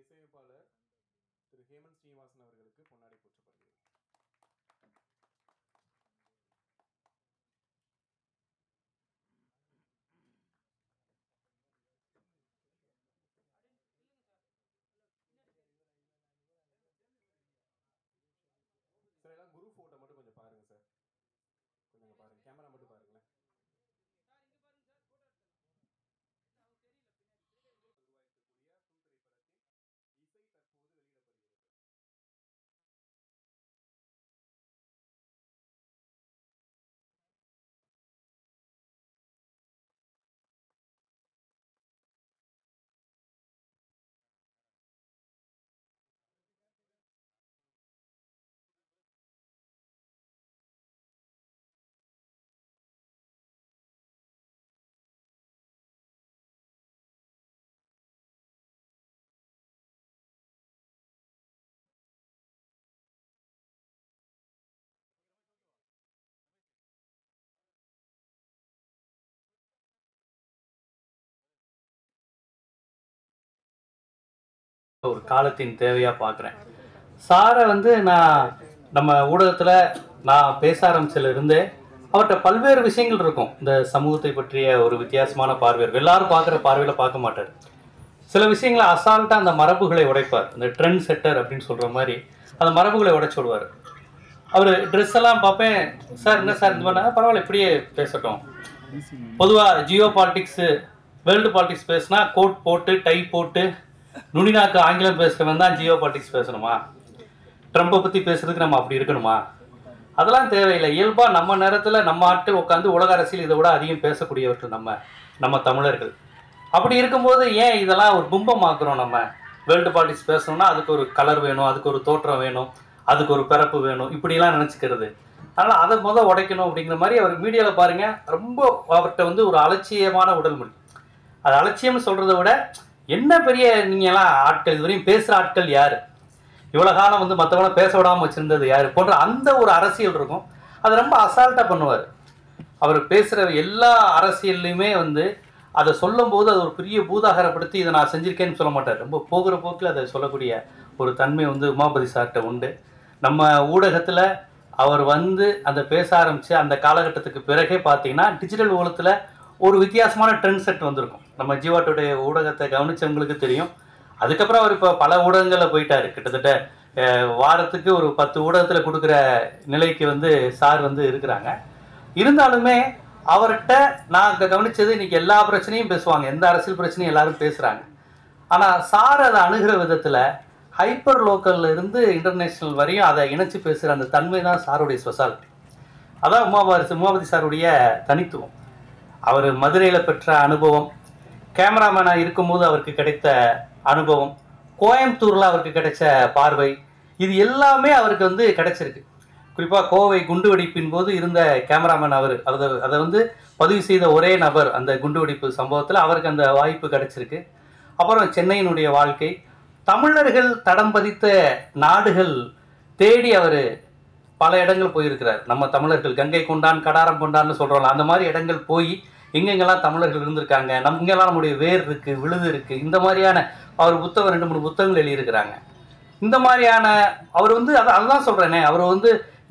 இசையமைப்பாளர் திரு ஹேமந்த் ஸ்ரீனிவாசன் அவர்களுக்கு பொன்னாடை போற்றப்படுகிறது. சார் எல்லாம் குரு போட்டோ மட்டும் கொஞ்சம் பாருங்க சார். கொஞ்சம் பாருங்க, கேமரா மட்டும் பாருங்களேன். இசை தற்போது வெளியிடப்படுகிறது. ஒரு காலத்தின் தேவையாக பார்க்குறேன். சாரை நான் நம்ம ஊடகத்தில் நான் பேச ஆரம்பிச்சதுலேருந்தே அவர்கிட்ட பல்வேறு விஷயங்கள் இருக்கும். இந்த சமூகத்தை பற்றிய ஒரு வித்தியாசமான பார்வையர் எல்லாரும் பார்க்குற பார்வையில் பார்க்க மாட்டார். சில விஷயங்களை அசால்ட்டாக அந்த மரபுகளை உடைப்பார். இந்த ட்ரெண்ட் செட்டர் அப்படின்னு சொல்கிற மாதிரி அந்த மரபுகளை உடைச்சு விடுவார். அவர் ட்ரெஸ் எல்லாம் பார்ப்பேன், சார் என்ன சார் இந்த மாதிரி பரவாயில்ல இப்படியே பேசட்டும். பொதுவாக ஜியோ பாலிட்டிக்ஸு வேர்ல்டு பாலிட்டிக்ஸ் பேசுனா கோட் போட்டு டை போட்டு நுனிநாக்கு ஆங்கிலம் பேசுகிறவன் தான் ஜியோ பாலிட்டிக்ஸ் பேசணுமா? ட்ரம்பை பற்றி பேசுறதுக்கு நம்ம அப்படி இருக்கணுமா? அதெல்லாம் தேவையில்லை. இயல்பாக நம்ம நேரத்தில் நம்ம ஆட்கள் உட்காந்து உலக அரசியல் இதை விட அதிகம் பேசக்கூடியவர்கள் நம்ம தமிழர்கள். அப்படி இருக்கும்போது ஏன் இதெல்லாம் ஒரு பிம்பமாக்குறோம்? நம்ம வேர்ல்டு பாலிட்டிக்ஸ் பேசணும்னா அதுக்கு ஒரு கலர் வேணும், அதுக்கு ஒரு தோற்றம் வேணும், அதுக்கு ஒரு பிறப்பு வேணும், இப்படிலாம் நினச்சிக்கிறது. அதனால் அதை உடைக்கணும் அப்படிங்கிற மாதிரி அவர் மீடியாவில் பாருங்கள், ரொம்ப அவர்கிட்ட ஒரு அலட்சியமான உடல் மொழி. அது அலட்சியம்னு சொல்கிறத விட என்ன பெரிய நீங்கள்லாம் ஆட்கள் இதுவரையும் பேசுகிற ஆட்கள் யார், இவ்வளோ காலம் மற்றவங்கள பேச விடாமல் வச்சுருந்தது யார் போன்ற அந்த ஒரு அரசியல் இருக்கும். அது ரொம்ப அசால்ட்டாக பண்ணுவார். அவர் பேசுகிற எல்லா அரசியல்லையுமே அதை சொல்லும்போது அது ஒரு பெரிய பூதாகரப்படுத்தி இதை நான் செஞ்சுருக்கேன்னு சொல்ல மாட்டார். ரொம்ப போகிற போக்கில் அதை சொல்லக்கூடிய ஒரு தன்மை உமாபதி சார்கிட்ட உண்டு. நம்ம ஊடகத்தில் அவர் அந்த பேச ஆரம்பித்து அந்த காலகட்டத்துக்கு பிறகே பார்த்தீங்கன்னா டிஜிட்டல் ஊடகத்தில் ஒரு வித்தியாசமான ட்ரெண்ட் செட் வந்திருக்கும். நம்ம ஜீவாட்டுடைய ஊடகத்தை கவனித்தவங்களுக்கு தெரியும். அதுக்கப்புறம் அவர் இப்போ பல ஊடகங்களில் போயிட்டார். கிட்டத்தட்ட வாரத்துக்கு ஒரு 10 ஊடகத்தில் கொடுக்குற நிலைக்கு சார் இருக்கிறாங்க. இருந்தாலுமே அவர்கிட்ட நான் கவனித்தது இன்றைக்கி எல்லா பிரச்சனையும் பேசுவாங்க, எந்த அரசியல் பிரச்சனையும் எல்லாரும் பேசுகிறாங்க. ஆனால் சார் அதை அணுகிற விதத்தில் ஹைப்பர் லோக்கல்ல இருந்து இன்டர்நேஷ்னல் வரையும் அதை இணைச்சி பேசுகிற அந்த தன்மை தான் சாருடைய ஸ்பெஷாலிட்டி. அதான் உமாபதி சாருடைய தனித்துவம். அவர் மதுரையில் பெற்ற அனுபவம், கேமராமேனாக இருக்கும்போது அவருக்கு கிடைத்த அனுபவம், கோயம்புத்தூரில் அவருக்கு கிடைச்ச பார்வை, இது எல்லாமே அவருக்கு கிடைச்சிருக்கு. குறிப்பாக கோவை குண்டுவெடிப்பின் போது இருந்த கேமராமேன் அதை பதிவு செய்த ஒரே நபர். அந்த குண்டுவெடிப்பு சம்பவத்தில் அவருக்கு அந்த வாய்ப்பு கிடைச்சிருக்கு. அப்புறம் சென்னையினுடைய வாழ்க்கை, தமிழர்கள் தடம் பதித்த நாடுகள் தேடி அவர் பல இடங்கள் போயிருக்கிறார். நம்ம தமிழர்கள் கங்கை கொண்டான் கடாரம் கொண்டான்னு சொல்கிறோம்ல, அந்த மாதிரி இடங்கள் போய் எங்கெங்கெல்லாம் தமிழர்கள் இருந்திருக்காங்க, இங்கெல்லாம் நம்முடைய வேர் இருக்குது, விழுது இருக்குது, இந்த மாதிரியான அவர் புத்தகம் 2-3 புத்தகங்கள் எழுதியிருக்கிறாங்க. இந்த மாதிரியான அவர் அதுதான் சொல்கிறேனே, அவர்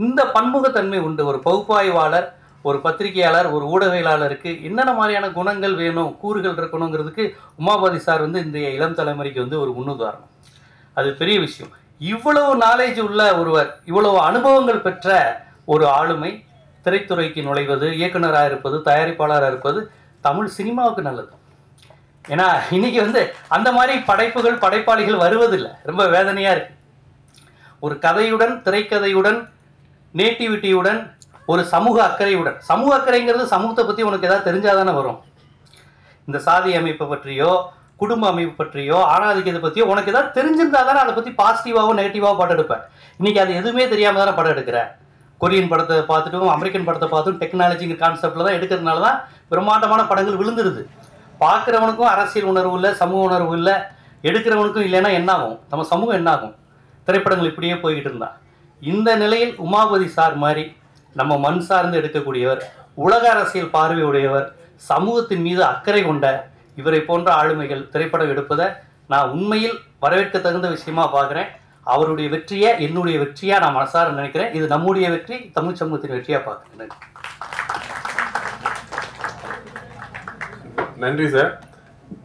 இந்த பன்முகத்தன்மை உண்டு. ஒரு பகுப்பாய்வாளர், ஒரு பத்திரிகையாளர், ஒரு ஊடகவியலாளருக்கு என்னென்ன மாதிரியான குணங்கள் வேணும், கூறுகள் இருக்கணுங்கிறதுக்கு உமாபதி சார் இன்றைய இளம் தலைமுறைக்கு ஒரு முன்னுதாரணம். அது பெரிய விஷயம். இவ்வளவு நாலேஜ் உள்ள ஒருவர், இவ்வளவு அனுபவங்கள் பெற்ற ஒரு ஆளுமை திரைத்துறைக்கு நுழைவது, இயக்குனராக இருப்பது, தயாரிப்பாளராக இருப்பது தமிழ் சினிமாவுக்கு நல்லது. ஏன்னா இன்னைக்கு அந்த மாதிரி படைப்பாளிகள் வருவதில்லை. ரொம்ப வேதனையாக இருக்கு. ஒரு கதையுடன், திரைக்கதையுடன், நேட்டிவிட்டியுடன், ஒரு சமூக அக்கறையுடன். சமூக அக்கறைங்கிறது சமூகத்தை பற்றி உனக்கு ஏதாவது தெரிஞ்சாதானே வரும். இந்த சாதி அமைப்பை பற்றியோ, குடும்ப அமைப்பு பற்றியோ, ஆணாதிக்கத்தை பற்றியோ உனக்கு ஏதாவது தெரிஞ்சிருந்தா தானே அதை பற்றி பாசிட்டிவாகவோ நெகட்டிவாக படம் எடுப்பேன். இன்றைக்கி அது எதுவுமே தெரியாமல் தானே படம் எடுக்கிறேன். கொரியன் படத்தை பார்த்துட்டும் அமெரிக்கன் படத்தை பார்த்தும் டெக்னாலஜிங்கிற கான்செப்டில் தான் எடுக்கிறதுனால தான் பிரம்மாண்டமான படங்கள் விழுந்துருது. பார்க்குறவனுக்கும் அரசியல் உணர்வு இல்லை, சமூக உணர்வு இல்லை, எடுக்கிறவனுக்கும் இல்லைன்னா என்னாகும்? நம்ம சமூகம் என்னாகும்? திரைப்படங்கள் இப்படியே போய்கிட்டு இருந்தா. இந்த நிலையில் உமாபதி சார் மாதிரி நம்ம மண் சார்ந்து எடுக்கக்கூடியவர், உலக அரசியல் பார்வையுடையவர், சமூகத்தின் மீது அக்கறை கொண்ட இவரை போன்ற ஆளுமைகள் திரைப்படம் எடுப்பதை நான் உண்மையில் வரவேற்க தகுந்த விஷயமா பார்க்குறேன். அவருடைய வெற்றியை என்னுடைய வெற்றியாக நான் மனசார நினைக்கிறேன். இது நம்முடைய வெற்றி, தமிழ் சமூகத்தின் வெற்றியாக பார்க்குறேன். நன்றி சார்.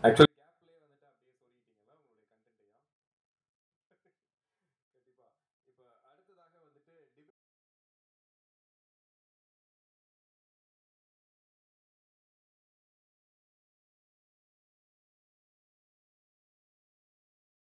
ஆக்சுவலி